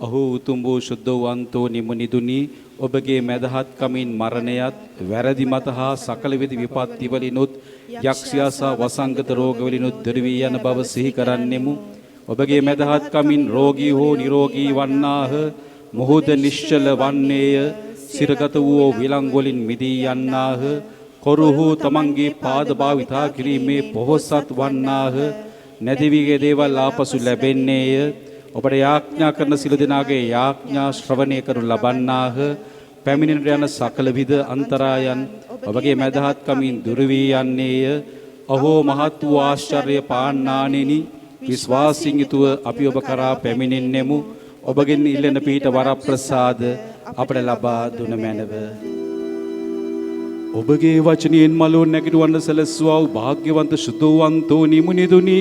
අහෝ උතුම් වූ ශුද්ධ වූ අන්තෝනි මුනිදුනි ඔබගේ මැදහත් කමින් මරණයත් වැරදි මත හා සකල විද විපත්ති වලිනුත් යක්ෂයා සහ වසංගත රෝග වලිනුත් දුර වී යන බව සිහි කරන්නෙමු. ඔබගේ මැදහත් කමින් රෝගී හෝ නිරෝගී වන්නාහ මොහොත නිශ්චල වන්නේය. සිරගත වූ විලංගු වලින් මිදී යන්නාහ. කොරුහු තමන්ගේ පාද භාවිතා කිරීමේ පොහොසත් වන්නාහ. නැදිවිගේ දේවල් ආපසු ලැබෙන්නේය. ඔබට යාඥා කරන සිළු දෙනාගේ යාඥා ශ්‍රවණය කරනු ලබන්නාහ. පැමිණෙනට යන සකල විද අන්තරායන් ඔබගේ මැදහත් කමින් දුර වී යන්නේය. අහෝ මහත් වූ ආශ්චර්ය පාන්නානෙනි විශ්වාසින් යුතුව අපි ඔබ කරා පැමිණෙන්නෙමු. ඔබගෙන් ඉල්ලන පීඨ වරප්‍රසාද අපට ලබා දුන මැනව. ඔබගේ වචනයෙන් මලෝ නැගිටවන්න සැලසුවා වූ භාග්‍යවන්ත ශුද්ධවන්තෝනි මුනිදුනි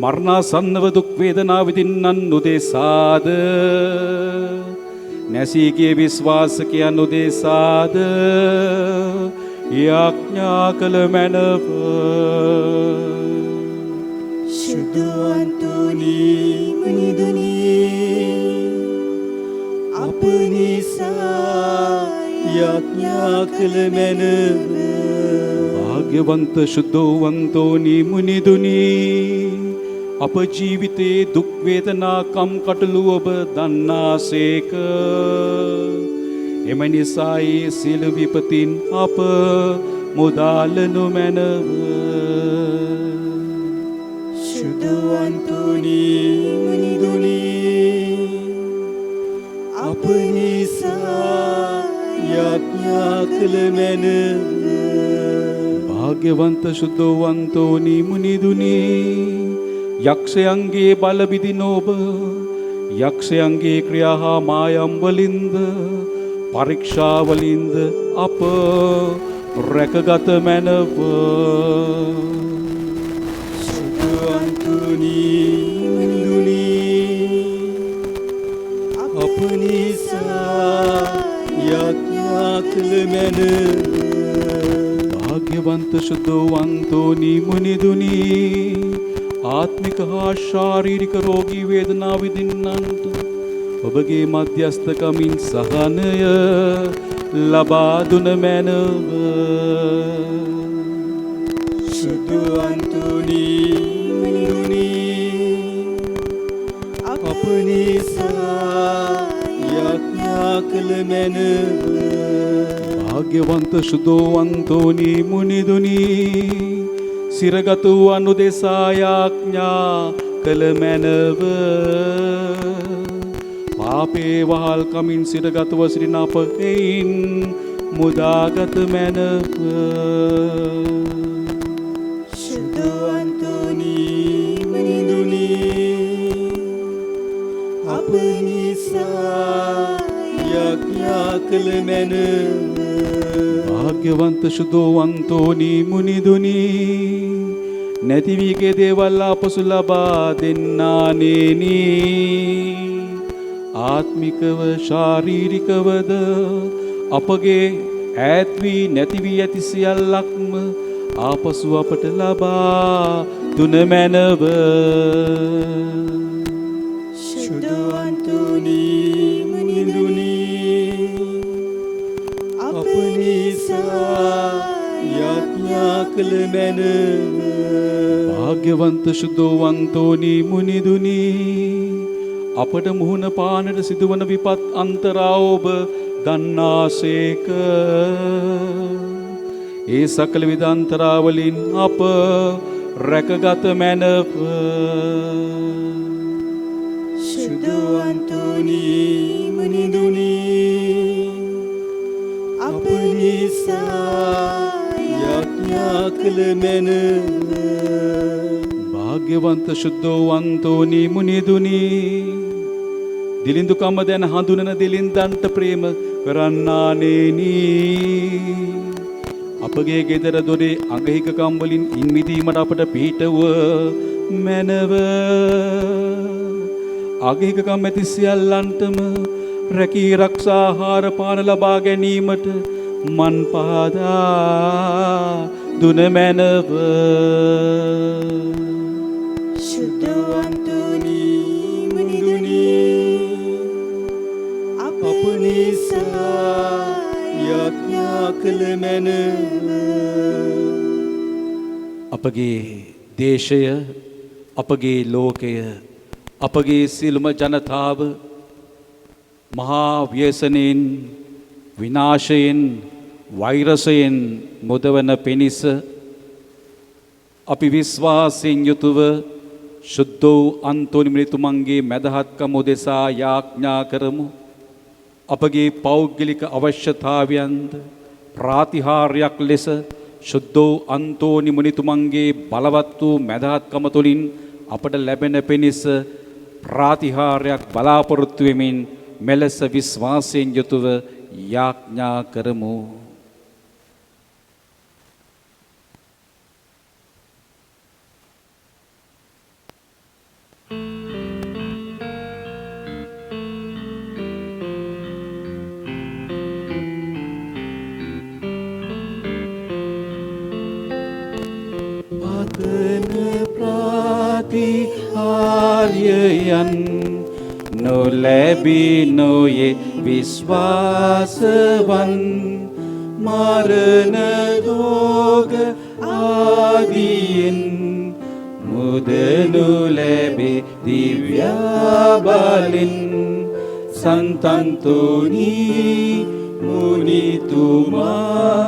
මරණාසන්නව දුක් වේදනා විඳින්නන් උදෙසාද නැසී ගිය විශ්වාසකයන් උදෙසාද යාඥා කළ මැනව. ශුද්ධවන්තෝනි මුනිදුනි අප නිසා යාඥා කළ මැනව. භාග්‍යවන්ත ශුද්ධවන්තෝනි මුනිදුනි අප ජීවිතේ දුක් වේදනා කම් කටළු ඔබ දන්නාසේක. එම නිසා ඒ සියලු විපතින් අප මුදාලනු මැනව. ශුද්ධවන්තෝනි මුනිදුනි අප නිසා යාඥා කළ මැනව. භාග්‍යවන්ත ශුද්ධවන්තෝනි මුනිදුනි යක්ෂයන්ගේ බල බිදින ඔබ යක්ෂයන්ගේ ක්‍රියා හා මායම් වලින්ද පරීක්ෂා වලින්ද අප රැකගත මැනව. ශුද්ධවන්තෝනි මුනිදුනි අප නිසා යාඥා කළ මැනව. භාග්‍යවන්ත ශුද්ධවන්තෝනි මුනිදුනි ආත්මික හා ශාරීරික රෝගී වේදනා විඳින්නන්ට ඔබගේ මධ්‍යස්ථකමින් සහනය ලබා දුන මැනව. ශුද්ධවන්තෝනි මුනිදුනි අප නිසා යාඥා කළ මැනව. භාග්‍යවන්ත ශුද්ධවන්තෝනි මුනිදුනි සිරගත වූ අනුදෙසා යාඥා කළ මැනව. පාපේ වහල් කමින් සිරගතව සිටින අප එයින් මුදාගත මැනව. ශුද්ධවන්තෝනි මුනිදුනි අප නිසා යාඥා කළ මැනව. භාග්‍යවන්ත ශුද්ධවන්තෝනි මුනිදුනි නැති වී ගිය දේවල් ආපසු ලබා දෙන්නානේනි. ආත්මිකව ශාරීරිකවද අපගේ ඈත් වී නැති වී ඇති සියල්ලක්ම ආපසු අපට ලබා දුන මැනව. ශුද්ධවන්තෝනි මුනිදුනි අප නිසා යාඥා කළ මැනව. භාග්‍යවන්ත ශුද්ධවන්තෝනි මුනිදුනි අපට මුහුණ පානට සිදුවන විපත් අන්තරා ඔබ දන්නාසේක. ඒ සකල විද අන්තරාවලින් අප රැකගත මැනව. ශුද්ධවන්තෝනි මුනිදුනි අප නිසා යාඥා කළ මැනව. භාග්‍යවන්ත ශුද්ධවන්තෝනි මුනිදුනි දිලිඳුකම දැන හඳුනන දිලින්දන්ට ප්‍රේම කරන්නානේනි. අපගේ ගෙදර දොරේ අගහිකකම් වලින් ඉන් මිදීමට අපට පිහිටව මැනව. අගහිකකම් ඇති සියල්ලන්ටම රැකී රක්ෂා ආහාර පාන ලබා ගැනීමට මන් පහදා දුන මැනව. ශුද්ධවන්තෝනි මුනිදුනි නිසා යාඥා කළ මැනව අපගේ දේශය අපගේ ලෝකය අපගේ සියලුම ජනතාව මහා ව්‍යසනයෙන් විනාශයෙන් වෛරසයෙන් මුදවන පිණිස අපි විශ්වාසයෙන් යුතුව ශුද්ධ වූ අන්තෝනිමතුමන්ගේ මැදහත්කම උදෙසා යාඥා කරමු. අපගේ පෞද්ගලික අවශ්‍යතාවයන්ද ප්‍රාතිහාර්යයක් ලෙස ශුද්ධ වූ අන්තෝනි මුනිතුමන්ගේ බලවත් වූ මැදහත්කම තුළින් අපට ලැබෙන පිණිස ප්‍රාතිහාර්යයක් බලාපොරොත්තු වෙමින් මෙලෙස විශ්වාසයෙන් යුතුව යාඥා කරමු. ප්‍රාතිහාර්යයන් නොලැබී නොයේ විශ්වාසවන් මරණ රෝග ආදීන් මුදනු ලැබේ දිව්‍යාබලින් සන්තන්තෝනි මුනිතුමා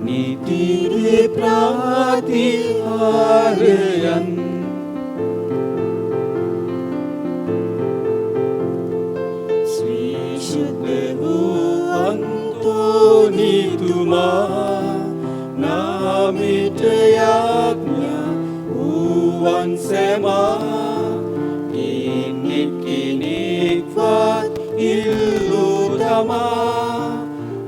නිතිරේ ප්‍රාතිහාර්යයන් Antonitumah namita yagnya uwan sema inik vat illutama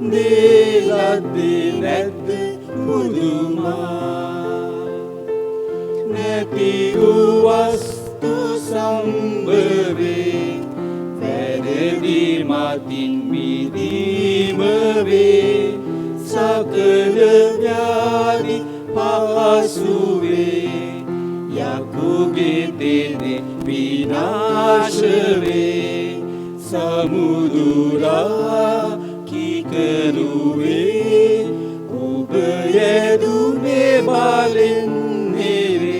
diladi ned muduma neti uwastu sambere di matin midimave sakala vyadi pahasuve yakuge tene vinashave samudura kikaruve ubayedu me balin neve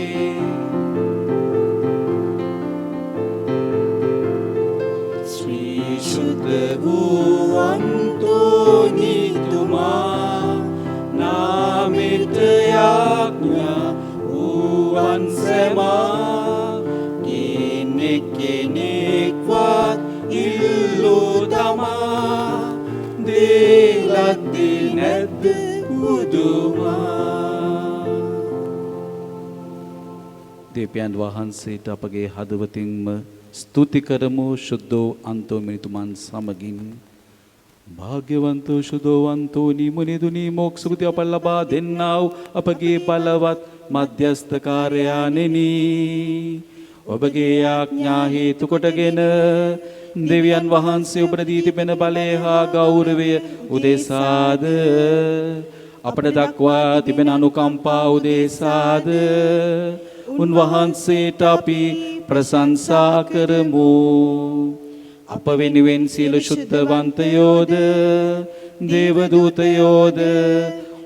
Antonitumah namita yagnya uwan sema kinik vat illutama diladi ned muduma දෙවියන් වහන්සේට අපගේ හදවතින්ම ස්තුති කරමු ශුද්ධ අන්තෝනිතුමන් සමගින් භාග්‍යවන්ත ශුද්ධවන්තෝනි මුනිදුනි මොක්ෂ බුද්ධි අප ලබා දෙන්නා වූ අපගේ බලවත් මධ්‍යස්ථකාරයාණෙනි ඔබගේ ආඥා හේතු කොටගෙන දෙවියන් වහන්සේ ඔබට දී තිබෙන බලය හා ගෞරවය උදෙසාද අපට දක්වා තිබෙන අනුකම්පා උදෙසාද උන්වහන්සේට අපි ප්‍රශංසා කරමු. අප වෙනුවෙන් සියලු ශුද්ධවන්තයෝද දේවදූතයෝද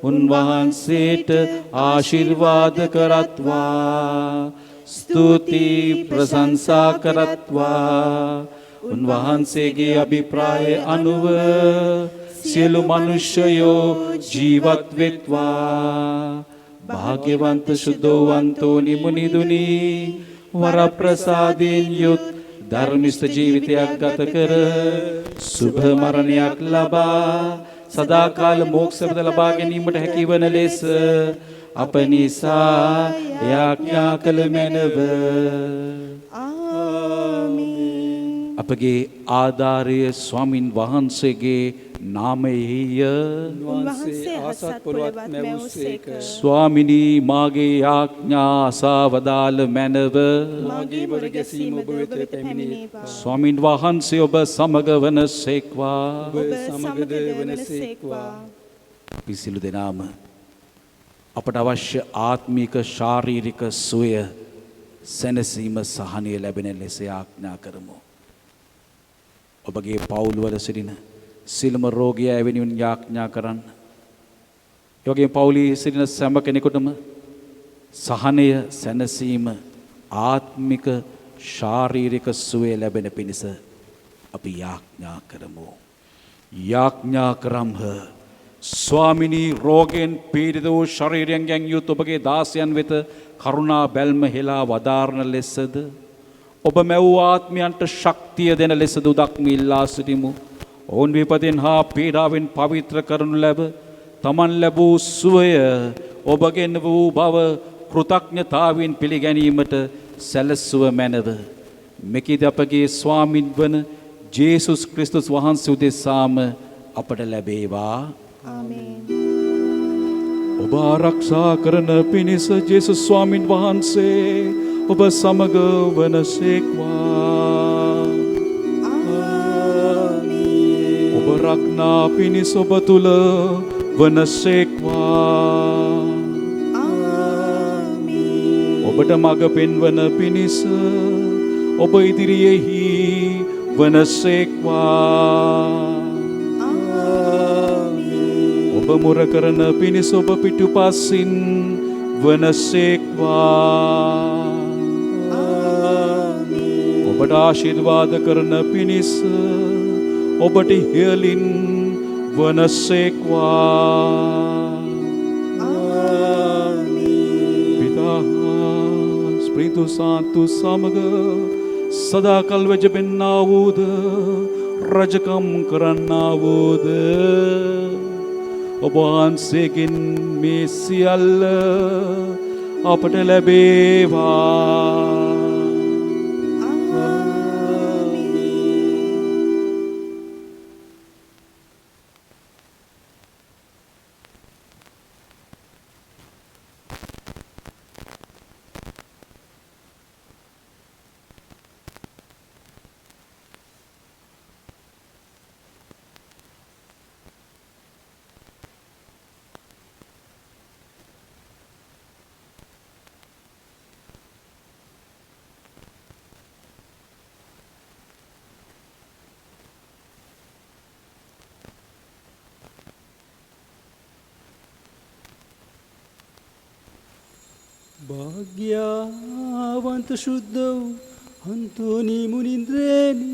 උන්වහන්සේට ආශිර්වාද කරත්වා ස්තුති ප්‍රශංසා කරත්වා. උන්වහන්සේගේ අභිප්‍රාය අනුව සියලු මනුෂ්‍යයෝ ජීවත් වෙත්වා. භාග්‍යවන්ත ශුද්ධවන්තෝනි මුනිදුනි වරප්‍රසාදයෙන් යුත් ධර්මිෂ්ඨ ජීවිතයක් ගත කර සුභ මරණයක් ලබා සදාකාල මෝක්ෂපද ලබා ගැනීමට හැකිවන ලෙස අප නිසා යාඥා කළ මැනව. අපගේ ආධාරය ස්වාමින් වහන්සේගේ නාමයෙහිය. උන්වහන්සේ අසත් පොළොවත් මැවුසේක. ස්වාමිනී මාගේ යාඥා අසවදාල මැනව. මාගේ මොර ගැසීම ඔබ වෙත පැමිණේවා. ස්වාමින් වහන්සේ ඔබ සමග වනසේක්වා. ඔබ සමගද වනසේක්වා. අපි සියලු දෙනාම අපට අවශ්‍ය ආත්මික ශාරීරික සුවය සැනසීම සහනය ලැබෙන ලෙස යාඥා කරමු. ඔබගේ පවුල් වල සිටින සිල්ම රෝගියා වෙනුවෙන් යාඥා කරන්න. ඒ වගේම පවුලේ සිටින සෑම කෙනෙකුටම සහනය, සැනසීම, ආත්මික ශාරීරික සුවය ලැබෙන පිණිස අපි යාඥා කරමු. යාඥා කරම්හ. ස්වාමිනී, රෝගයෙන් පීඩිත වූ ශරීරයෙන් යුත් ඔබගේ දාසයන් වෙත කරුණා බැල්ම හෙලා වදාරන ලෙසද ඔබ මැවූ ආත්මයන්ට ශක්තිය දෙන ලෙසද උදක්ම ඉල්ලා සිටිමු. ඔවුන් විපතෙන් හා පීඩාවෙන් පවිත්‍ර කරනු ලැබ තමන් ලැබූ සුවය ඔබගෙන් වූ බව කෘතඥතාවෙන් පිළිගැනීමට සැලසුව මැනව. මෙකීද අපගේ ස්වාමින් වන ජේසුස් ක්‍රිස්තුස් වහන්සේ උදෙසාම අපට ලැබේවා. ආමේන්. ඔබ ආරක්ෂා කරන පිණිස ජේසුස් ස්වාමින් වහන්සේ ඔබ සමග වනසේක්වා. ආමේන්. ඔබ රක්නා පිණිස ඔබ තුල වනසේක්වා. ආමේන්. ඔබට මඟ පෙන්වන පිණිස ඔබ ඉදිරියෙහි වනසේක්වා. ඔබ මුර කරන පිණිස ඔබ පිටුපසින් වනසේක්වා. ඔබට ආශිර්වාද කරන පිණිස ඔබට ඉහළින් වනසේක්වා. පිතා ස්පීතු සාන්තු සමග සදාකල් වෙජබෙන්නා වූද රජකම් කරන්නා වූද ඔබ වහන්සේගෙන් මේ සියල්ල අපට ලැබේවා. භාග්‍යවන්ත ශුද්ධ වූ අන්තෝනි මුනින්ද්‍රේනි,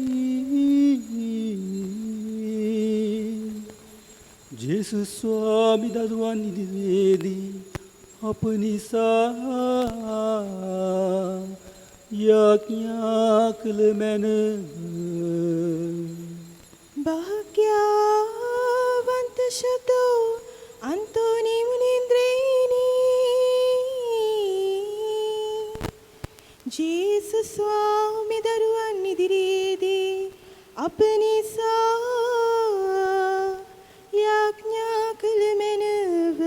ජේසුස් ස්වාමි දරුවන් ඉදිරියේදී අප නිසා යාඥා කළ මැනව. භාග්‍යවන්ත ශුද්ධ වූ අන්තෝනි මුනින්ද්‍රේනි, ජේසුස් ස්වාමි දරුවන් ඉදිරියේදී අප නිසා යාඥා කළ මැනව.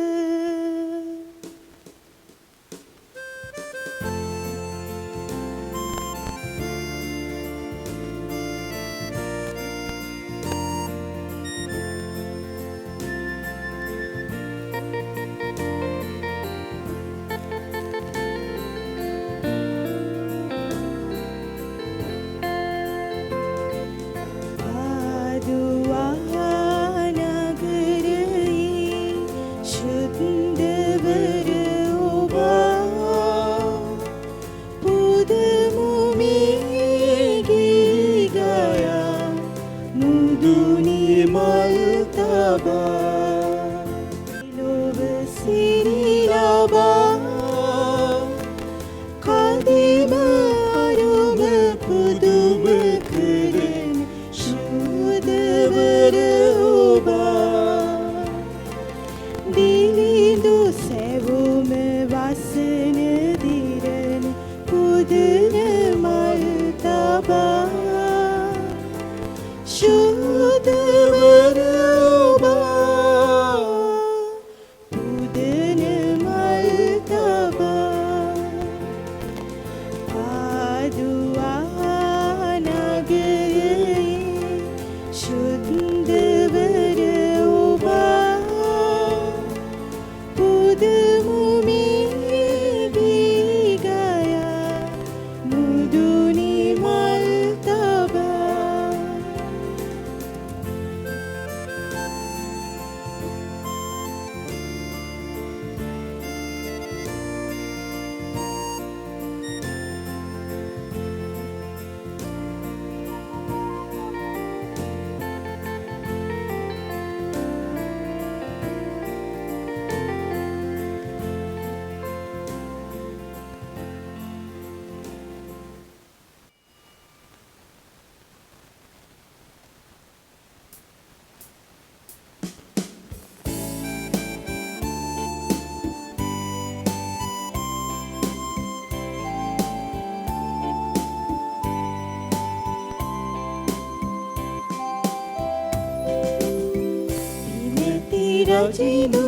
රජිනු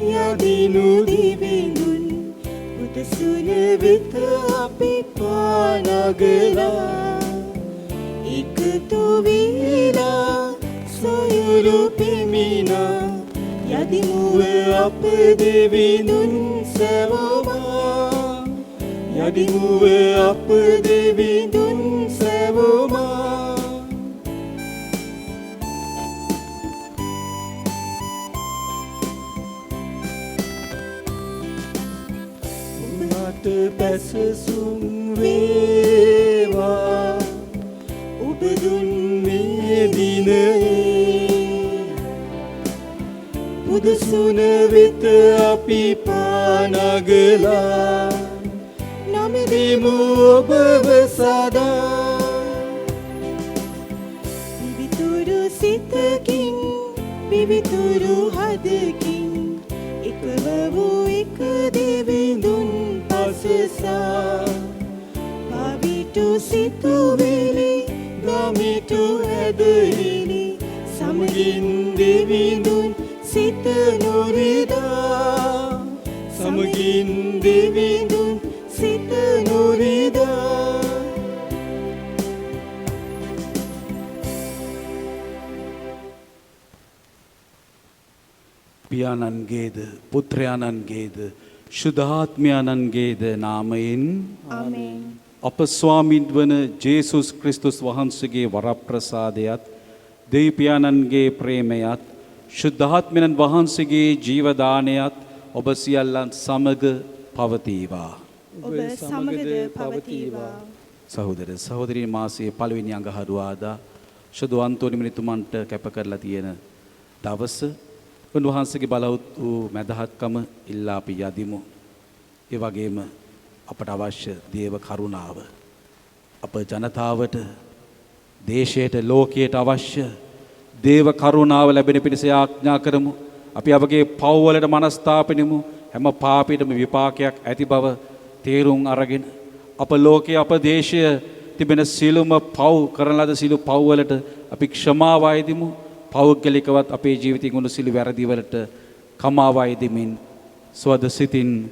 යදිනු දිවිඳුන් පුදසුන වෙත අපි පානගලා එකතු වේලා සොයුරු පිමිනා යදිමුව අප දෙවිඳුන් සැවොමා යදිමුව අප දෙවිඳුන් සැවොමා ඔබට පැසසුම් වේවා ඔබ දුන් මේ දිනයේ පුදසුන වෙත අපි පානගලා නමිදිමු ඔබව සදා විවිතුරු සිතකින් විවිතුරු හදකින් එකව වූ එක දෙවිඳුන් පසසා පවිතු සිතුවිලි ගමිතු ඇදහිලි සමගින් දෙවිඳුන් සිත නොරිදා සමගින් දෙවිඳුන් සිත නොරිදා පියාණන්ගේද පුත්‍රයාණන්ගේද ශුද්ධාත්මයාණන්ගේද නාමයෙන් ආමේන් අප ස්වාමින් වන ජේසුස් ක්‍රිස්තුස් වහන්සේගේ වරප්‍රසාදයත් දෙවියන්ගේ ප්‍රේමයත් ශුද්ධාත්මයන් වහන්සේගේ ජීවදානයත් ඔබ සියල්ලන් සමග පවතිවා. ඔබ සමගද පවතිවා. සහෝදර සහෝදරීන් මාසයේ පළවෙනි අඟහරුවාදා ශුද්ධ අන්තෝනි මිනිතුමන්ට කැප කරලා තියෙන දවස උන්වහන්සේගේ බලවත් වූ මැදහත්කම ඉල්ලා අපි යදිමු. ඒ වගේම අපට අවශ්‍ය දේව කරුණාව අප ජනතාවට දේශයට ලෝකයට අවශ්‍ය දේව කරුණාව ලැබෙන පිණිස ආඥා කරමු. අපි අපගේ පව්වලට මනස්ථාපනෙමු. හැම පාපයකටම විපාකයක් ඇති බව තේරුම් අරගෙන අප ලෝකයේ අප දේශය තිබෙන සියලුම පව් කරන ලද සියලු පව්වලට අපි ක්ෂමාව අයදිමු. පෞද්ගලිකවත් අපේ ජීවිතයේ වුණු සියලු වැරදි වලට කමාව අයදිමින් ස්වද සිතින්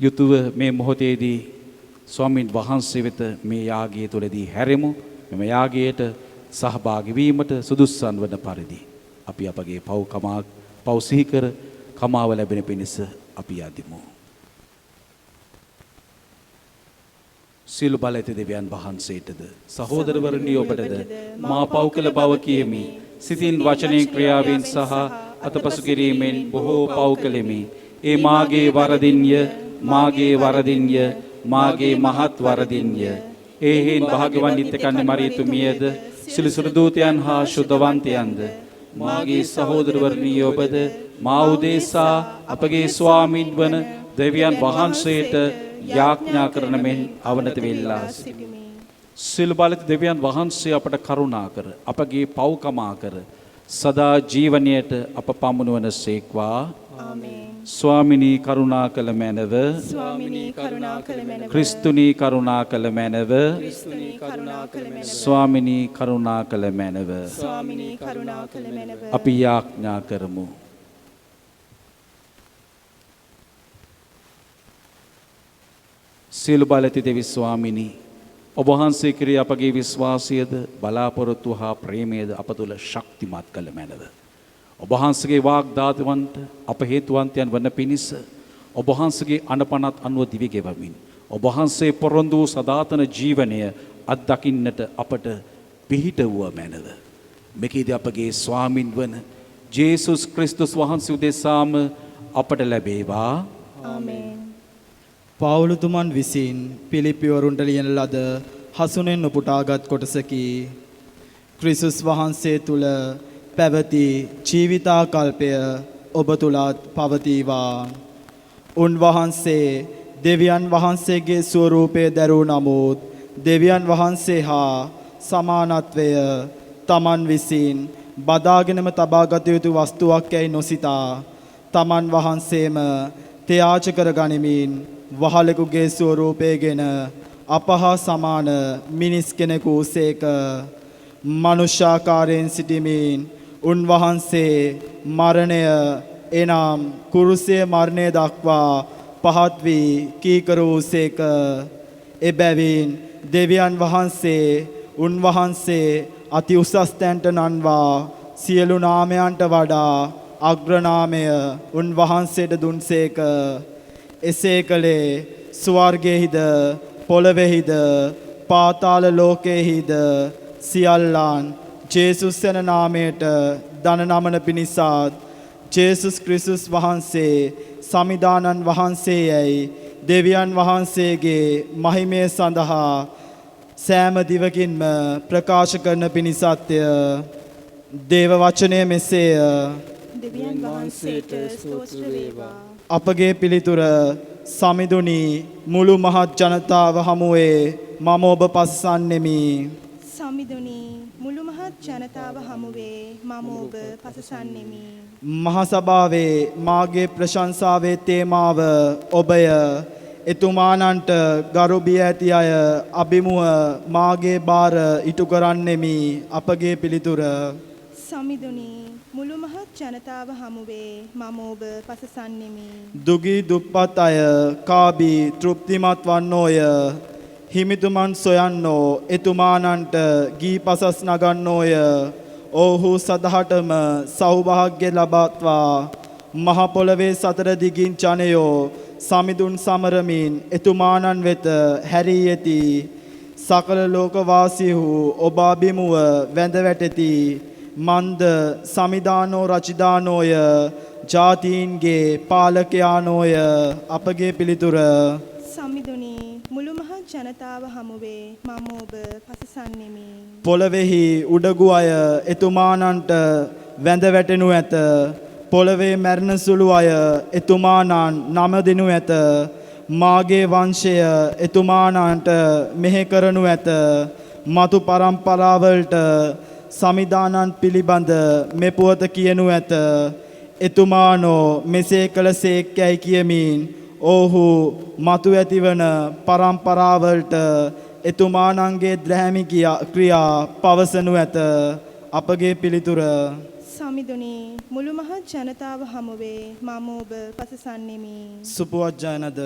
යුතුව මේ මොහොතේදී ස්වාමීන් වහන්සේ වෙත මේ යාගය තුළදී හැරෙමු. මෙම යාගයට සහභාගී වීමට සුදුස්සන් වන පරිදි අපි අපගේ පව් සිහි කර කමාව ලැබෙන පිණිස අපි යදිමු. සියලු බල ඇති දෙවියන් වහන්සේටද සහෝදරවරුනි ඔබටද මා පව් කළ බව කියමි. සිතින් වචනයෙන් ක්‍රියාවෙන් සහ අතපසු කිරීමෙන් බොහෝ පව් කළෙමි. ඒ මාගේ වරදින්ය මාගේ මහත් වරදින්ය. ඒ හේන් භාග්‍යවත් නිත්‍ය කන්‍ය මරියතුමියද සිළු සුදු දූතයන් හා ශුද්ධවන්තයන්ද මාගේ සහෝදරවරුනි ඔබද මා උදෙසා අපගේ ස්වාමීන් වන දෙවියන් වහන්සේට යාඥා කරන මෙන් අවනත වෙලා සිටිමි. සිළු බලත දෙවියන් වහන්සේ අපට කරුණා කර අපගේ පව් කමා කර සදා ජීවනයට අප පමුණුවන සේක්වා. ආමේන්. ස්වාමිනී කරුණා කළ මැනව ස්වාමිනී කරුණා කළ මැනව ක්‍රිස්තුනී කරුණා කළ මැනව ක්‍රිස්තුනී කරුණා කළ මැනව ස්වාමිනී කරුණා කළ මැනව ස්වාමිනී කරුණා කළ මැනව අපි යාඥා කරමු. සියලු බල ඇති දෙවි ස්වාමිනී ඔබ වහන්සේ කෙරෙහි අපගේ විශ්වාසයද බලාපොරොත්තු හා ප්‍රේමයද අප තුළ ශක්තිමත් කළ මැනව. ඔබ වහන්සේගේ වාග්දානවන්ට අප හේතුවන්තයන් වන පිණිස ඔබ වහන්සේගේ අනපනත් අනුව දිවි ගෙවමින් ඔබ වහන්සේ පොරොන්දු වූ සදාතන ජීවනය අත්දකින්නට අපට පිහිට වූ මැනව. මෙකීදී අපගේ ස්වාමින් වන ජේසුස් ක්‍රිස්තුස් වහන්සේ උදෙසාම අපට ලැබේවා. ආමේන්. පවුලුතුමන් විසින් පිලිපිවරුන්ට ලියන ලද හසුනෙන් උපුටාගත් කොටසකි. ක්‍රිස්තුස් වහන්සේ තුල පැවති ජීවිතාකල්පය ඔබ තුලත් පවතිවා. උන්වහන්සේ දෙවියන් වහන්සේගේ ස්වරූපය දරූ නමුත් දෙවියන් වහන්සේ හා සමානත්වය තමන් විසින් බදාගෙනම තබාගත යුතු වස්තුවක් යැයි නොසිතා තමන් වහන්සේම ත්‍යාජ කර ගනිමින් වහලෙකුගේ ස්වරූපයගෙන අප හා සමාන මිනිස් කෙනෙකු වූසේක. මනුෂ්‍යාකාරයෙන් සිටිමින් උන්වහන්සේ මරණය එනම් කුරුසය මරණය දක්වා පහත් වී කීකර වූසේක. එබැවින් දෙවියන් වහන්සේ උන්වහන්සේ අති උසස් තැනට නන්වා සියලු නාමයන්ට වඩා අග්‍රනාමය උන්වහන්සේට දුන්සේක. එසේ කළේ ස්වර්ගයේහිද පොළොවේහිද පාතාල ලෝකයේහිද සියල්ලන් ජේසුස් යන නාමයට දන නමන පිණිසත් ජේසුස් ක්‍රිස්තුස් වහන්සේ සමිදානන් වහන්සේයයි දෙවියන් වහන්සේගේ මහිමය සඳහා සෑම දිවකින්ම ප්‍රකාශ කරන පිණිසත්ය. දේව වචනය මෙසේය. දෙවියන් වහන්සේට ස්තෝත්‍ර වේවා. අපගේ පිළිතුර සමිඳුනි මුළු මහත් ජනතාව හමුවේ මම ඔබ පසසන්නෙමි. සමිඳුනි මුළු මහත් ජනතාව හමුවේ මම ඔබ පසසන්නෙමි. මහසභාවේ මාගේ ප්‍රශංසාවේ තේමාව ඔබය. එතුමානන්ට ගරු බිය ඇති අය අභිමුව මාගේ බාර ඉටු කරන්නෙමි. අපගේ පිළිතුර සමිඳුනි මුළු මහත් ජනතාව හමුවේ මම ඔබ පසසන්නෙමි. දුගී දුප්පත් අය කාබී තෘප්තිමත් වන්නෝය. හිමිතුමන් සොයන්නෝ එතුමානන්ට ගී පසස් නගන්නෝය. ඔවුහු සදහටම සෞභාග්‍ය ලබත්වා මහ පොළවේ සතර දිගින් ජනයෝ සමිඳුන් සමරමින් එතුමානන් වෙත හැරී ඇති. සකල ලෝකවාසීහු ඔබ අභිමුව වැඳ වැටෙති. මන්ද සමිදානෝ රචිදානෝය ජාතීන්ගේ පාලකයානෝය. අපගේ පිළිතුර සමිඳුනි මුළු මහත් ජනතාව හමුවේ මම ඔබ පසසන්නෙමි. පොළොවෙහි උඩගු අය එතුමානන්ට වැඳ වැටෙනු ඇත. පොළොවේ මැරෙන සුළු අය එතුමානන් නම දෙනු ඇත. මාගේ වංශය එතුමානන්ට මෙහෙ කරනු ඇත. මතු පරම්පරාවලට සමිදානන් පිළිබඳ මේ පුවත කියනු ඇත. එතුමානෝ මෙසේ කළ සේක්යයි කියමින් ඔහු මතු ඇතිවන පරම්පරාවලට එතුමානන්ගේ ද්‍රැහැමි ක්‍රියා පවසනු ඇත. අපගේ පිළිතුර සමිඳුනි මුළු මහත් ජනතාව හමුවේ මම ඔබ පසසන්නෙමි. සුපුවත් ජයනද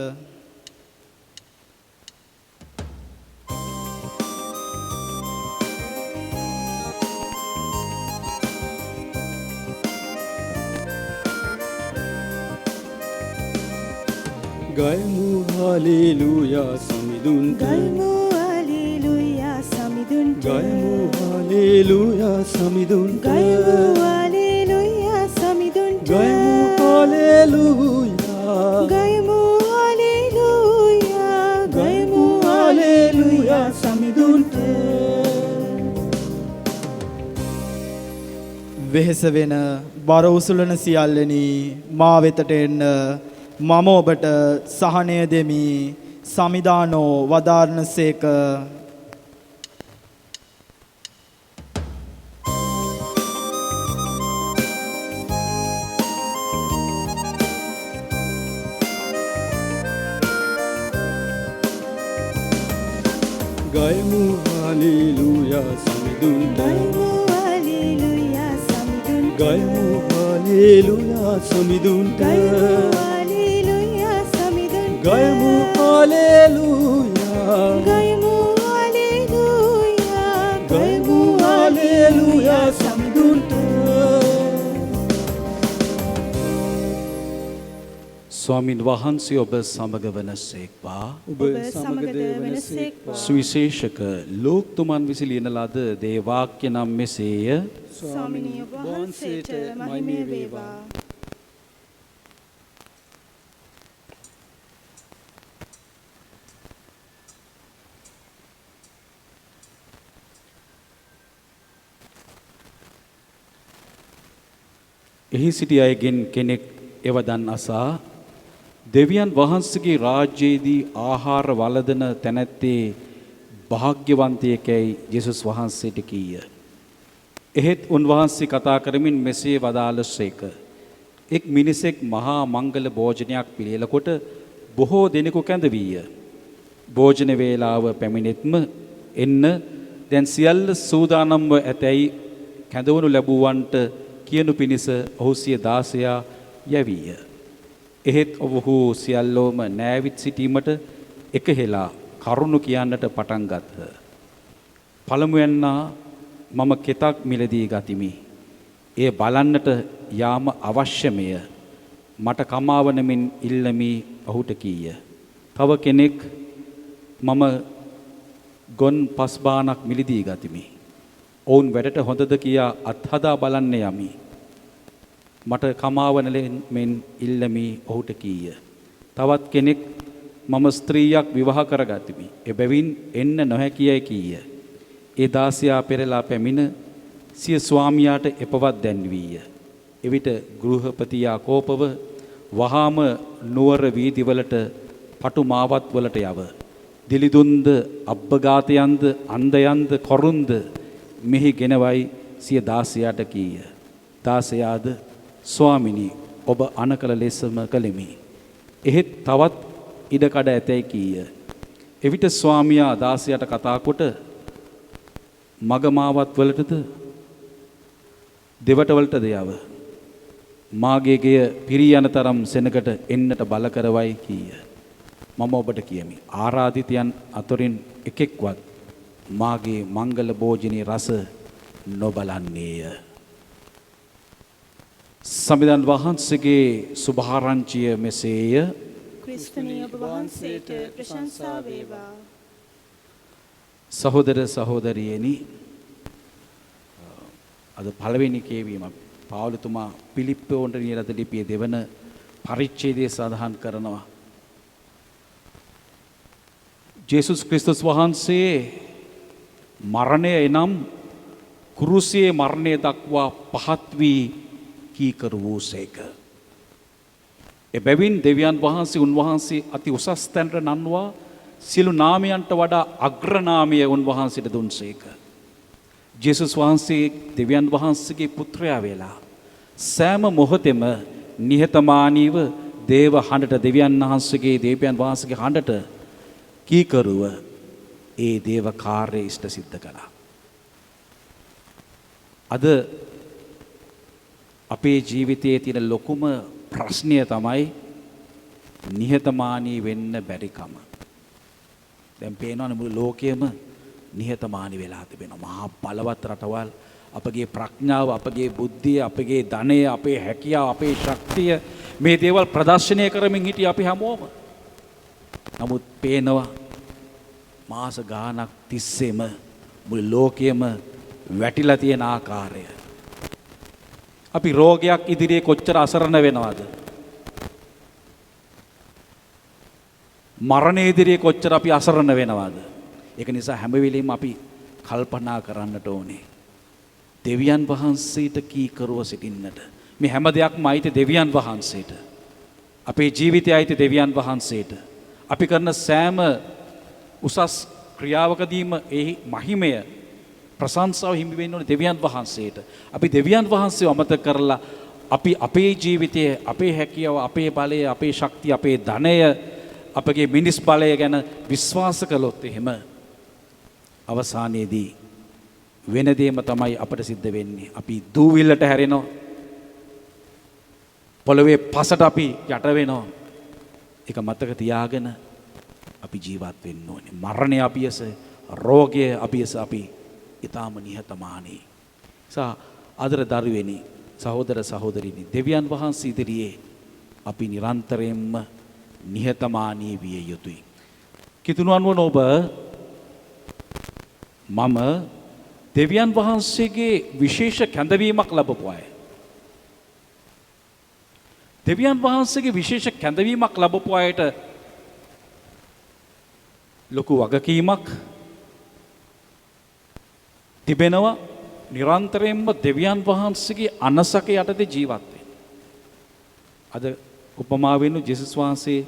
ගයමු හාලෙලූයා සමිඳුන්ට ගයමු හාලෙලූයා සමිඳුන්ට ගයමු හාලෙලූයා සමිඳුන්ට ගයමු හාලෙලූයා සමිඳුන්ට ගයමු හාලෙලූයා ගයමු හාලෙලූයා ගයමු හාලෙලූයා සමිඳුන්ට වෙහෙස වෙන බර උසුලන සියල්ලනි මා වෙතට එන්න. මම ඔබට සහනය දෙමි. සමිදානෝ වදාරනසේක. ගයමු හාලෙලූයා සමිඳුන්ට ගයමු හාලෙලූයා සමිඳුන්ට ගයමු හාලෙලූයා සමිඳුන්ට ගයමු හාලෙලූයා ගයමු හාලෙලූයා ගයමු හාලෙලූයා ගයමු හාලෙලූයා සමිඳුන්ට ස්වාමින් වහන්සේ ඔබ සමග වනසේක්වා. ඔබ සමගද වනසේක්වා. සුවිශේෂක ලෝක්තුමන් විසි ලියන ලද දේවාක්‍ය නම් මෙසේය. ස්වාමිනී ඔබ වහන්සේට මහිමය වේවා. එහි සිටි අයගෙන් කෙනෙක් එවදන් අසා දෙවියන් වහන්සේගේ රාජ්‍යයේදී ආහාර වළඳන තැනැත්තේ භාග්‍යවන්තයෙකැයි යේසුස් වහන්සේට කීය. එහෙත් උන්වහන්සේ කතා කරමින් මෙසේ වදාළසේක. එක් මිනිසෙක් මහා මංගල භෝජනයක් පිළියෙලකොට බොහෝ දෙනෙකු කැඳවීය. භෝජන වේලාව පැමිණෙත්ම එන්න දැන් සියල්ල සූදානම්ව ඇතැයි කැඳවනු ලැබුවන්ට කියනු පිණිස ඔහු සිය දාසයා යැවීය. එහෙත් ඔවුහු සියල්ලෝම නෑවිත් සිටීමට එකහෙලා කරුණු කියන්නට පටන් ගත්හ. පළමුවැන්නා මම කෙතක් මිලදී ගතිමි. එය බලන්නට යාම අවශ්‍යමය. මට කමාවනමින් ඉල්ලමි ඔහුට කීය. තව කෙනෙක් මම ගොන් පස්බානක් මිලදී ගතිමි. ඔවුන් වැඩට හොඳද කියා අත්හදා බලන්න යමි. මට කමාවනලෙන් ඉල්ලමි ඔහුට කීය. තවත් කෙනෙක් මම ස්ත්‍රීයක් විවාහ කරගතිමි. එබැවින් එන්න නොහැකියයි කීය. ඒ දාසයා පෙරලා පැමිණ සිය ස්වාමියාට එපවත් දැන්වීය. එවිට ගෘහපති යාකෝපව වහාම නුවර වීදිවලට පටු මාවත් වලට යව. දිලිදුන්ද අබ්බගාතයන්ද අන්දයන්ද කොරුන්ද මෙහි ගෙනවයි සිය දාසයාට කීය. දාසයාද ස්වාමිනී ඔබ අනකල ලෙසම කළෙමි. එහෙත් තවත් ඉඩකඩ ඇතැයි කීය. එවිට ස්වාමියා දාසයාට කතා කොට මගමාවත් වලටද දෙවටවලටද යව. මාගේ ගෙය පිරී යන තරම් සෙනකට එන්නට බල කරවයි කීය. මම ඔබට කියමි ආරාධිතයන් අතරින් එකෙක්වත් මාගේ මංගල භෝජනයේ රස නොබලන්නේය. සමිඳුන් වහන්සේගේ සුභාරංචිය මෙසේය. ක්‍රිස්තුනී ඔබ වහන්සේට ප්‍රශංසා වේවා. සහෝදර සහෝදරියනි, අද පළවෙනි කියවීම පාවුලතුමා පිලිප්පෝන්ට නියලද ලිපියේ දෙවන පරිච්ඡේදයේ සඳහන් කරනවා. ජේසුස් ක්‍රිස්තුස් වහන්සේ මරණය එනම් කුරුසියේ මරණය දක්වා පහත් වී කීකරු වූසේක. එබැවින් දෙවියන් වහන්සේ උන්වහන්සේ අති උසස් තැනට නන්වා සියලු නාමයන්ට වඩා අග්‍රනාමය උන්වහන්සේට දුන්සේක. ජේසුස් වහන්සේ දෙවියන් වහන්සේගේ පුත්‍රයා වෙලා සෑම මොහොතෙම නිහතමානීව දේව හඬට දෙවියන් වහන්සේගේ හඬට කීකරුව ඒ දේව කාර්යය ඉෂ්ට සිද්ධ කළා. අද අපේ ජීවිතයේ තියෙන ලොකුම ප්‍රශ්නය තමයි නිහතමානී වෙන්න බැරිකම. දැන් පේනවනේ මුළු ලෝකයේම නිහතමානී වෙලා තිබෙනවා. මහා බලවත් රටවල් අපගේ ප්‍රඥාව, අපගේ බුද්ධිය, අපගේ ධනය, අපේ හැකියාව, අපේ ශක්තිය මේ දේවල් ප්‍රදර්ශනය කරමින් හිටිය අපි හැමෝම. නමුත් පේනවා මාස ගානක් තිස්සේම මුළු ලෝකයේම වැටිලා තියෙන ආකාරය. අපි රෝගයක් ඉදිරියේ කොච්චර අසරණ වෙනවද? මරණය ඉදිරියේ කොච්චර අපි අසරණ වෙනවද? ඒක නිසා හැම වෙලෙම අපි කල්පනා කරන්නට ඕනේ. දෙවියන් වහන්සේට කීකරුව සිටින්නට. මේ හැම දෙයක්ම අයිති දෙවියන් වහන්සේට. අපේ ජීවිතය අයිති දෙවියන් වහන්සේට. අපි කරන සෑම උසස් ක්‍රියාවකදීම එහි මහිමය ප්‍රශංසාව හිමි වෙන්න ඕනේ දෙවියන් වහන්සේට. අපි දෙවියන් වහන්සේව අමතක කරලා අපි අපේ ජීවිතයේ අපේ හැකියාව, අපේ බලය, අපේ ශක්තිය, අපේ ධනය, අපගේ මිනිස් බලය ගැන විශ්වාස කළොත් එහෙම අවසානයේදී වෙන දෙයක්ම තමයි අපට සිද්ධ වෙන්නේ. අපි දූවිල්ලට හැරෙනවා. පොළවේ පසට අපි යට වෙනවා. ඒක මතක තියාගෙන අපි ජීවත් වෙන්න ඕනේ. මරණය අපියස, රෝගය අපියස අපි ඊටාම නිහතමානී. ආදර දරුවෙනි, සහෝදර සහෝදරිනි, දෙවියන් වහන්සේ ඉදිරියේ අපි නිරන්තරයෙන්ම නිහතමානී විය යුතුයි. කිතුණුවන් වන ඔබ මම දෙවියන් වහන්සේගේ විශේෂ කැඳවීමක් ලැබපු අය. දෙවියන් වහන්සේගේ විශේෂ කැඳවීමක් ලැබපු අයට ලොකු වගකීමක් තිබෙනවා. නිරන්තරයෙන්ම දෙවියන් වහන්සේගේ අනසක යටතේ ජීවත් වෙන්න. අද උපමාවෙන් ජේසුස් වහන්සේ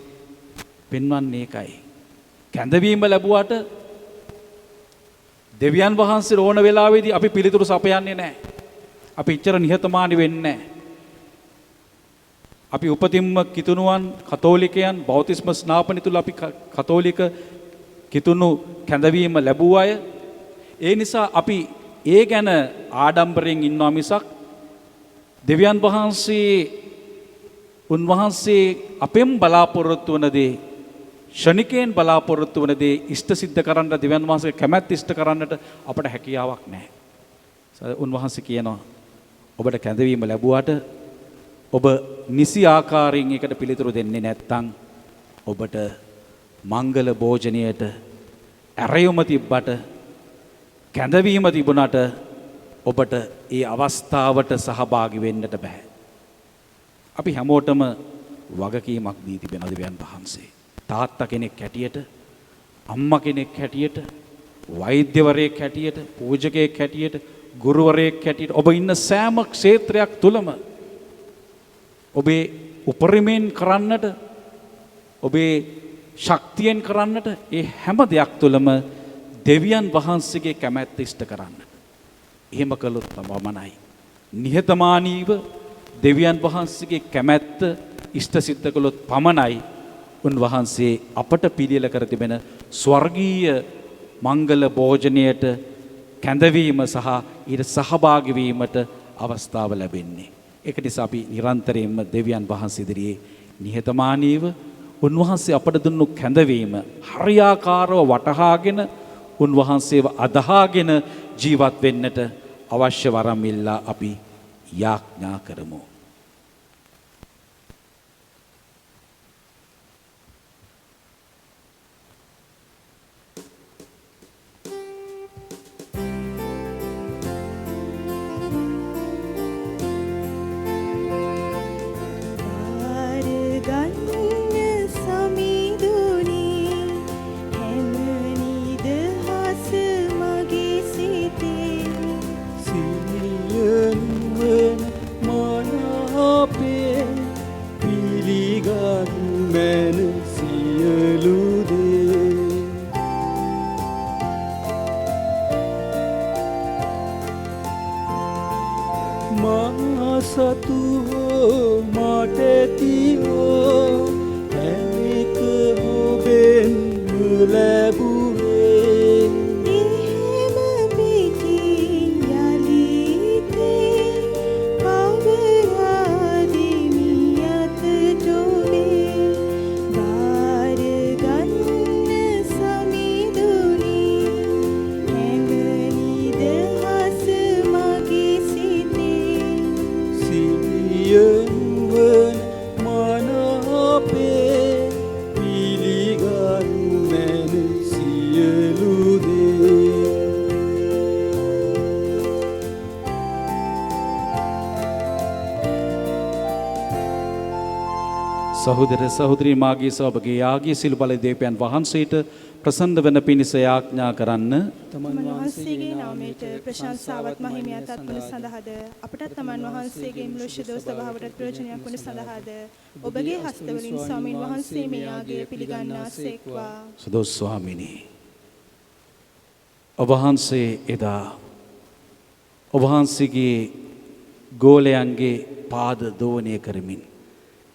පෙන්වන්නේ ඒකයි. කැඳවීම ලැබුවට දෙවියන් වහන්සේ ඕන වෙලාවේදී අපි පිළිතුරු සපයන්නේ නැහැ. අපි ඉච්චර නිහතමානී වෙන්නේ නැහැ. අපි උපතින්ම කිතුණුවන් කතෝලිකයන් බෞතිස්ම ස්නාපනය තුල අපි කතෝලික කිතුණු කැඳවීම ලැබුව අය. ඒ නිසා අපි ඒ ගැන ආඩම්බරයෙන් ඉන්නවා මිසක් දෙවියන් වහන්සේ උන්වහන්සේ අපෙන් බලාපොරොත්තු වන දේ ෂණිකයෙන් බලාපොරොත්තු වන දේ ඉෂ්ට සිද්ධ කරන්න දෙවියන් වහන්සේ කැමැත්ත ඉෂ්ට කරන්නට අපට හැකියාවක් නැහැ. උන්වහන්සේ කියනවා ඔබට කැඳවීම ලැබුවාට ඔබ නිසි ආකාරයෙන් ඒකට පිළිතුරු දෙන්නේ නැත්නම් ඔබට මංගල භෝජනයට ඇරයුම තිබ්බට කැඳවීම තිබුණාට ඔබට ඒ අවස්ථාවට සහභාගී වෙන්නට බෑ. අපි හැමෝටම වගකීමක් දී තිබෙන දෙවියන් වහන්සේ. තාත්තා කෙනෙක් හැටියට, අම්මා කෙනෙක් හැටියට, වෛද්‍යවරයෙක් හැටියට, පූජකයෙක් හැටියට, ගුරුවරයෙක් හැටියට ඔබ ඉන්න සෑම ක්ෂේත්‍රයක් තුලම ඔබේ උපරිමයෙන් කරන්නට, ඔබේ ශක්තියෙන් කරන්නට, ඒ හැම දෙයක් තුළම දෙවියන් වහන්සේගේ කැමැත්ත ඉෂ්ට කරන්නට. එහෙම කළොත් පමණයි. නිහතමානීව දෙවියන් වහන්සේගේ කැමැත්ත ඉෂ්ට සිද්ධ කළොත් පමණයි උන්වහන්සේ අපට පිළියෙල කර තිබෙන ස්වර්ගීය මංගල භෝජනයට කැඳවීම සහ ඊට සහභාගී වීමට අවස්ථාව ලැබෙන්නේ. ඒක නිසා අපි නිරන්තරයෙන්ම දෙවියන් වහන්සේ ඉදිරියේ නිහතමානීව උන්වහන්සේ අපට දුන්නු කැඳවීම හරියාකාරව වටහාගෙන උන්වහන්සේව අදහාගෙන ජීවත් වෙන්නට අවශ්‍ය වරම් ඉල්ලා අපි යාඥා කරමු. සහෝදර සහෝදරී මාගේ සබගේ යාගේ සිල් බල දීපයන් වහන්සේට ප්‍රසන්න වන පිණිස යාඥා කරන්න. තමන් වහන්සේගේ නාමයට ප්‍රශංසාවත් මහිමයත් අත්වන සඳහාද අපටත් තමන් වහන්සේගේ මුළුෂ්‍ය දෝෂ ස්වභාවයට ප්‍රයෝජනයක් වන සඳහාද ඔබගේ හස්තවලින් ස්වාමීන් වහන්සේ මේ යාගය පිළිගන්නාසේක්වා. සදෝ ස්වාමිනී ඔබ වහන්සේ එදා ඔබ වහන්සේගේ ගෝලයන්ගේ පාද දෝණය කරමින්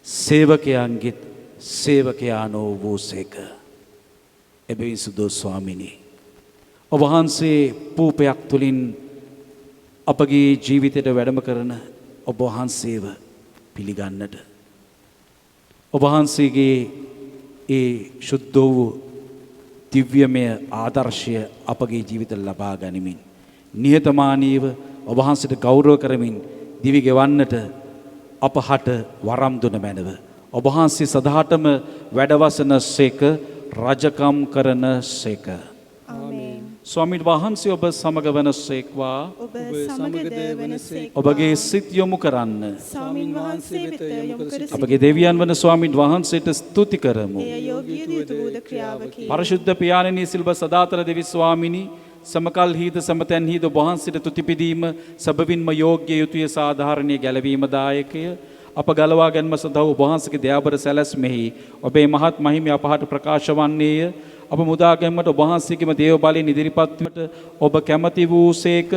සේවකයන්ගෙත් සේවකයානෝ වූසේක. එබැවින් සුදෝ ස්වාමිනී ඔබ වහන්සේ පූපයක් තුලින් අපගේ ජීවිතයට වැඩම කරන ඔබ වහන්සේව පිළිගන්නට ඔබ වහන්සේගේ ඒ ශුද්ධ වූ දිව්‍යමය ආදර්ශය අපගේ ජීවිතවල ලබා ගනිමින් නිහතමානීව ඔබ වහන්සේට ගෞරව කරමින් දිවි ගෙවන්නට අපහට වරම් දුන මැනව ඔබ වහන්සේ සදාටම වැඩවසන සේක රජකම් කරන සේක. ආමේන්. ස්වාමීන් වහන්සේ ඔබ සමග වන සේක්වා. ඔබ සමගද වනසේක්වා. ඔබගේ සිත් යොමු කරන්න. ස්වාමීන් වහන්සේ වෙත යොමු කර අපගේ දෙවියන් වන ස්වාමීන් වහන්සේට ස්තුති කරමු. එය යෝග්‍ය දූත ක්‍රියාවකි. පරිශුද්ධ පියාණනී සිල්ව සදාතර දෙවි ස්වාමිනී සමකල්හිද සමතැන්හිද ඔබ වහන්සේට තුති පිදීම සබවින්ම යෝග්‍ය යුතුය සාධාරණීය ගැලවීම දායකය අප ගලවා ගැනීම සඳහා ඔබ වහන්සේගේ දයාබර සැලැස්මෙහි ඔබේ මහත් මහිමය අපහට ප්‍රකාශ වන්නේය. අප මුදා ගැනීමට ඔබ වහන්සේගේම දේව බලයෙන් ඉදිරිපත් වීමට ඔබ කැමැති වූසේක.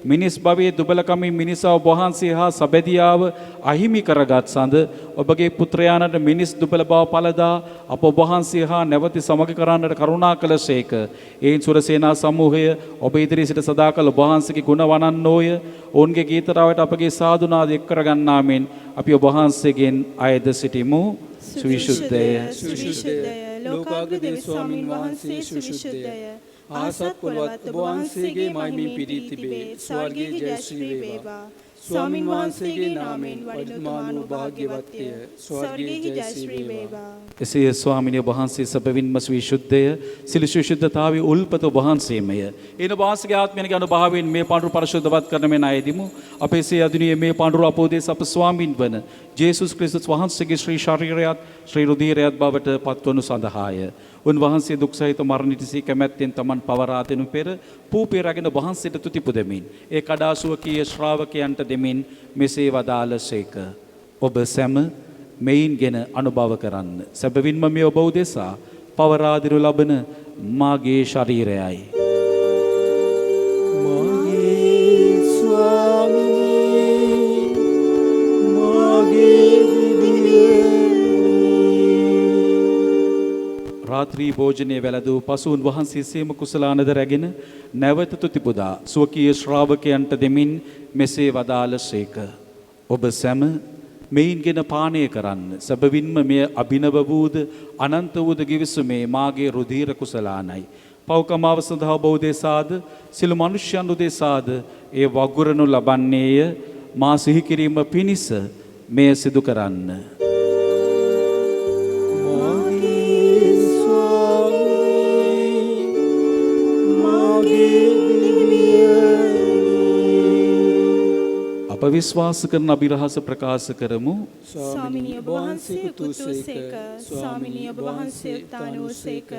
මිනිස් භවයේ දුබලකමින් මිනිසා ඔබ වහන්සේ හා සබැදියාව අහිමි කරගත් සඳ ඔබගේ පුත්‍රයාණන්ට මිනිස් දුබල බව පළදා අප ඔබ වහන්සේ හා නැවත සමග කරන්නට කරුණා කළසේක. එයින් සුරසේනා සමූහය ඔබ ඉදිරි සිට සදාකල් ඔබ වහන්සේගේ ගුණ වනන්නෝය. ඔවුන්ගේ ගීතරාවට අපගේ සාදුනාද එක් කරගන්නා මෙන් අපි ඔබ වහන්සේගෙන් අයද සිටිමු. සුවිශුද්ධය සුවිශුද්ධය ලෝකාග්‍ර දෙවි ස්වාමින් වහන්සේ සුවිශුද්ධය ආසත් පොළවත් ඔබ වහන්සේගේ මහිමින් පිරී තිබේ. ස්වර්ගයේ ජය ශ්‍රී වේවා. ස්වාමින් වහන්සේගේ නාමයෙන් වඩිනුතුමාන භාග්‍යවත්ය. ස්වර්ගයේ ජය ශ්‍රී වේවා. එසේ ස්වාමිනිය වහන්සේ සබවින්ම විශුද්ධය සිල් විශුද්ධතාවයේ උල්පත වහන්සේමය. එන වාසික ආත්මයන්ගේ අනුභවයෙන් මේ පාඬුර පරිශුද්ධවත් කරන මෙන් අයදිමු. අපේ සේ අදුනියේ මේ පාඬුර අපෝදේශ අප ස්වාමින් වන ජේසුස් ක්‍රිස්තුස් වහන්සේගේ ශ්‍රී ශරීරයත් ශ්‍රී රුධිරයත් බවට පත්වනු සඳහාය. උන්වහන්සේ දුක් සහිත මරණයට සී කැමැත්තෙන් තමන් පවරා දෙනු පෙර පූපේ රැගෙන වහන්සේට තුති පුදමින් ඒ කඩාසුවකීය ශ්‍රාවකයන්ට දෙමින් මෙසේ වදාළසේක. ඔබ සැම මෙයින්ගෙන අනුභව කරන්න. සැබවින්ම මේ ඔබ උදෙසා පවරා දෙනු ලබන මාගේ ශරීරයයි. මාගේ ස්වාමී මාගේ රාත්‍රී භෝජනයේ වැළඳූ පසු උන්වහන්සේ සේම කුසලානද රැගෙන නැවත තුති පුදා ස්වකීය ශ්‍රාවකයන්ට දෙමින් මෙසේ වදාළසේක. ඔබ සැම මෙයින්ගෙන පානය කරන්න. සැබවින්ම මෙය අභිනව වූද අනන්ත වූද ගිවිසුමේ මාගේ රුධිර කුසලානයි. පව්කමාව සඳහා ඔබ උදෙසාද සිළු මනුෂ්‍යයන් උදෙසාද ඒ වගුරනු ලබන්නේය. මා සිහි කිරීම පිණිස මෙය සිදු කරන්න. අප විශ්වාස කරන අභිරහස ප්‍රකාශ කරමු. ස්වාමිනිය ඔබ වහන්සේ උතුසේක. ස්වාමිනිය ඔබ වහන්සේ උත්තානෝසේක.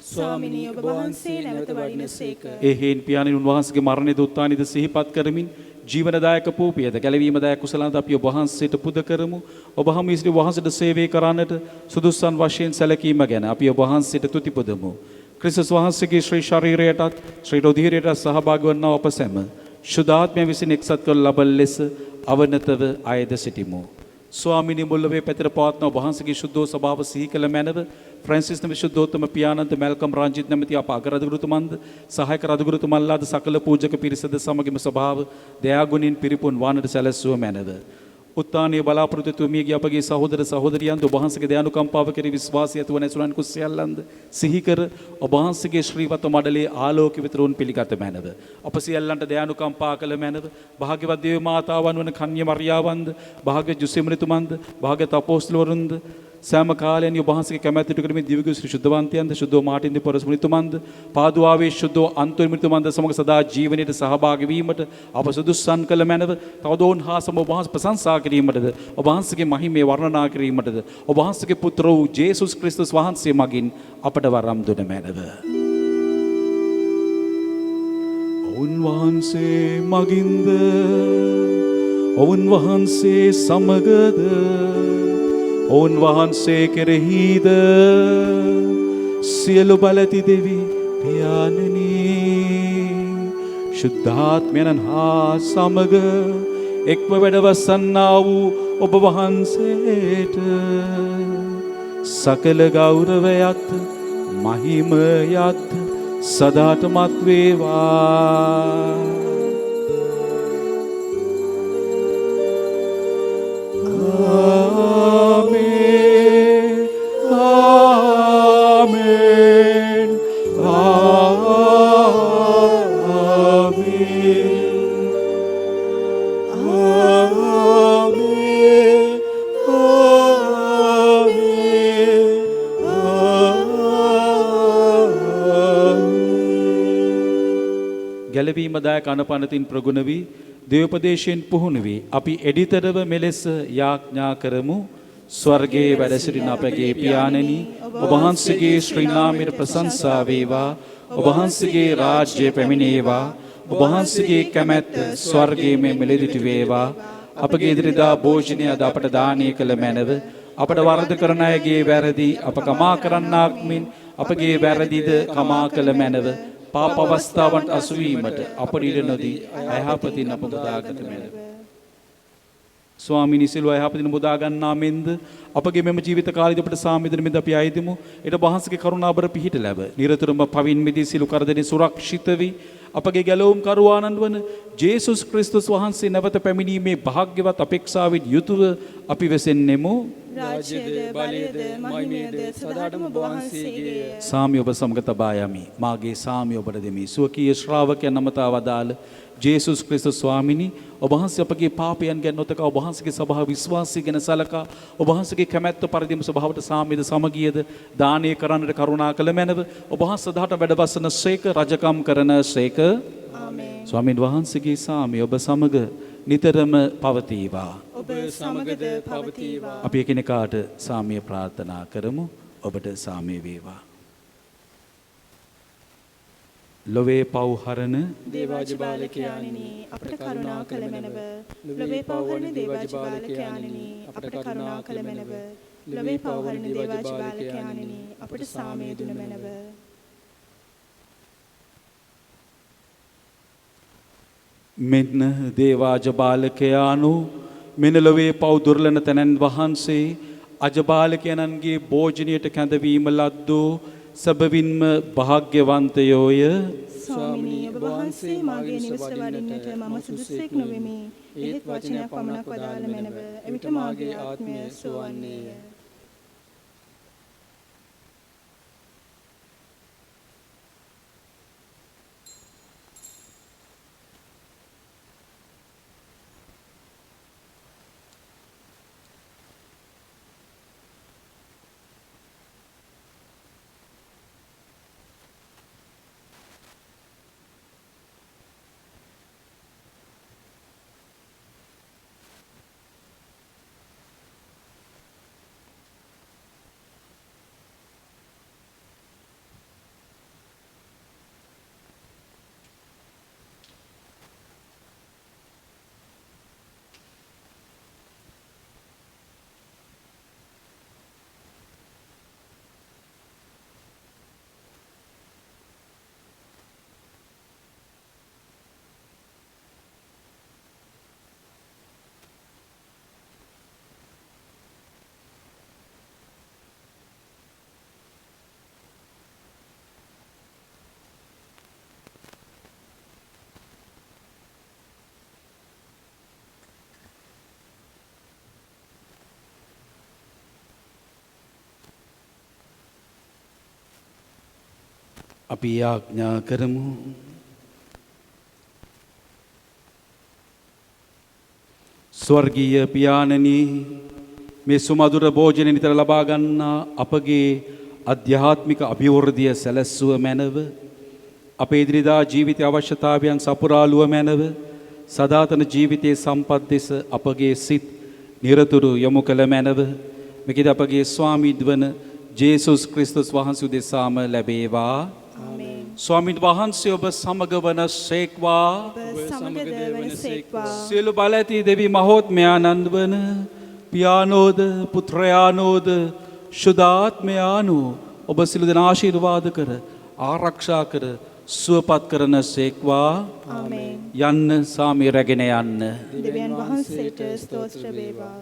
ස්වාමිනිය ඔබ වහන්සේ නැවත වඩිනසේක. ඒ හේන් පියාණන් උන්වහන්සේගේ මරණයද උත්ථානයද සිහිපත් කරමින් ජීවනදායක පූපියද ගැලවීමදායක කුසලන්ත අපි ඔබ වහන්සේට පුද කරමු. ඔබ හමු ඉස්රි වහන්සේට සේවය කරන්නට සුදුසුන් වශයෙන් සැලකීම ගැන අපි ඔබ වහන්සේට තුති පුදමු. ක්‍රිස්තුස් වහන්සේගේ ශ්‍රී ශරීරයටත් ශ්‍රී රුධිරයටත් සහභාගී වන්නා අප සැම ශුද්ධාත්මය විසින් එක්සත් කර ලබන ලෙස අවනතව අයද සිටිමු. ස්වාමිනී මුල්ලවේ පැතිර පවත්වන වහන්සේගේ ශුද්ධෝ ස්වභාව සිහි කළ මැනව ෆ්‍රැන්සිස් නම් විශුද්ධෝත්තම පියාණන්ද මැල්කම් රංජිත් නැමැති අප අගරදුගුරුතුමන්ද සහායක රදුගුරුතුමන්ලාද සකල පූජක පිරිසද සමගිම ස්වභාව දයාගුණින් පිරිපුන් වන්නට සැලැස්සුව මැනව. උත්තානීය බලාපොරොත්තු තුමියගේ අපගේ සහෝදර සහෝදරියන්ද ඔබ වහන්සේගේ දයානුකම්පාව කෙරෙහි විශ්වාසය ඇතුව නැසුණන් කුසියල්ලන්ද සිහි කර ඔබ වහන්සේගේ ශ්‍රීවත මඩලේ ආලෝක විතරුන් පිළිගත මැනව. අප සියල්ලන්ට දයානුකම්පා කළ මැනව. භාග්‍යවත් දේව මාතාවන් වන කන්‍ය මරියාවන්ද භාග්‍යවත් ජුසෙමරිතුමන්ද භාග්‍යවත් අපෝස්තලවරුන්ද සෑම කාලයෙන් ඔබ වහන්සේගේ කැමැත්තට කරමින් දිව්‍ය ශ්‍රී ශුද්ධවන්තයන්ද ශුද්ධෝ මාටින් ද පොරස් මුනිතුමන්ද පාදුආවේ ශුද්ධෝ අන්තෝනිතුමන්ද සමග සදා ජීවනයේ සහභාගී වීමට අප සුදුස්සන් කළ මැනව. තවද ඔවුන් හා සම ඔබ වහන්සේ ප්‍රශංසා කිරීමටද ඔබ වහන්සේගේ මහිමේ වර්ණනා කිරීමටද ඔබ වහන්සේගේ පුත්‍ර වූ ජේසුස් ක්‍රිස්තුස් වහන්සේ මගින් අපට වරම් දුන මැනව. ඔවුන් වහන්සේ මගින්ද ඔවුන් වහන්සේ සමගද ඔවුන් වහන්සේ කෙරෙහිද සියලු බලති දෙවි පියාණනි ශුද්ධාත්මයන් හා සමග එක්ව වැඩවසන්නා වූ ඔබ වහන්සේට සකල ගෞරවයත් මහිමයත් සදාටමත් වේවා. ආමේන් ආමේන් ගැලවීමදායක අනපනතින් ප්‍රගුණ වී දේවෝපදේශයෙන් පුහුණු වී අපි එඩිතරව මෙලෙස යාඥා කරමු. ස්වර්ගයේ වැඩ සිටින අපගේ පියාණනි ඔබ වහන්සේගේ ශ්‍රී නාමයට ප්‍රශංසා වේවා. ඔබ වහන්සේගේ රාජ්‍ය පැමිණේවා. ඔබ වහන්සේගේ කැමැත්ත ස්වර්ගයේ මෙලෙසිට වේවා. අපගේ ඉදිරිදා භෝජනය අද අපට දානය කළ මැනව. අපට වරද කරන අයගේ වැරදි අප කමා කරන්නාක් මෙන් අපගේ වැරදිද කමා කළ මැනව. පාප අවස්ථාවන්ට අසුවීමට අපට ඉඩ නොදී අයහපතින් අප මුදාගත මැනව. ස්වාමීනි සිළුව අයහපතින් මුදා ගන්නා මෙන්ද අපගේ මෙම ජීවිත කාලයේදී අපට සාමිදෙන මෙන්ද අපි ආයතමු. ඊට වහන්සේගේ කරුණාබර පිහිට ලැබ. නිරතුරුවම පවින් මිදී සිළු කරදෙනින් සුරක්ෂිත වී අපගේ ගැලවුම් කරුවාණන් වන ජේසුස් ක්‍රිස්තුස් වහන්සේ නැවත පැමිණීමේ භාග්‍යවත් අපේක්ෂාවෙන් යුතුව අපි වෙසෙන්නෙමු. රාජ්‍යද බලයද මහිමයද සදාටම ඔබ වහන්සේගේ සාමි ඔබ සමග තබා යමි. මාගේ සාමි ඔබට දෙමි. ස්වකීය ශ්‍රාවකයන් නමතා වදාළ ජේසුස් ක්‍රිස්තුස් ස්වාමිනී ඔබ වහන්සේ අපගේ පාපයන් ගැන නොතකා ඔබ වහන්සේගේ සභාව විශ්වාසය ගැන සලකා ඔබ වහන්සේගේ කැමැත්ත පරිදිම සභාවට සාමිද සමගියද දානය කරන්නට කරුණා කළ මැනව. ඔබ වහන්සේ සදාට වැඩවසන සේක රජකම් කරන සේක. ආමේන්. ස්වාමීන් වහන්සේගේ සාමි ඔබ සමග නිතරම පවතිවා. ඔබ සමගද පවතිවා. අපි එකිනෙකාට සාමිය ප්‍රාර්ථනා කරමු. ඔබට සාමිය වේවා. ලොවේ පව්හරණ දේවාජ බාලකයාණෙනි අපට කරුණා කළ මැනව. ලොවේ පව්හරණ දේවාජ බාලකයාණෙනි අපට කරුණා කළ මැනව. ලොවේ පව්හරණ දේවාජ බාලකයාණෙනි අපට සාමය දුන මැනව. මෙන්න දේවාජ බාලකයාණු මෙන ලොවේ පව් දුර්ලන තැනන් වහන්සේ අජබාලකයන්ගේ භෝජනයට කැඳවීම ලද්දෝ සබවින්ම භාග්‍යවන්තයෝය. ස්වාමිනී ඔබ වහන්සේ මාගේ නිවසට වඩින්නට මම සුදුස්සෙක් නොවෙමි. ඒත් වචනයක් පමණක් වදාළ මැනව. එවිට මාගේ ආත්මය සුවන්නේය. අපි යාඥා කරමු. ස්වර්ගීය පියාණනි මේ සුමధుර භෝජන නිතර ලබා ගන්නා අපගේ අධ්‍යාත්මික අභිවෘද්ධිය සැලැස්සුව මැනව අපේ ඉදිරිදා ජීවිතයේ අවශ්‍යතාවයන් සපුරාලුව මැනව සදාතන ජීවිතයේ සම්පත් දෙස අපගේ සිත් නිරතුරු යොමු කළ මැනව මෙකිට අපගේ ස්වාමීන් වන ජේසුස් ක්‍රිස්තුස් වහන්සේ උදෙසාම ලැබේවා. ආමේන්. ස්වාමීන් වහන්සේ ඔබ සමග වන සේක්වා. ඔබ සමගද වනසේක්වා. සියලු බල ඇති දෙවි මහෝත්මයාණන් වන පියානෝද පුත්‍රයානෝද ශුද්ධාත්මයානෝ ඔබ සියලු දෙනා ආශිර්වාද කර ආරක්ෂා කර සුවපත් කරන සේක්වා. ආමේන්. යන්න සාමි රැගෙන යන්න. දෙවියන් වහන්සේට ස්තෝත්‍ර වේවා.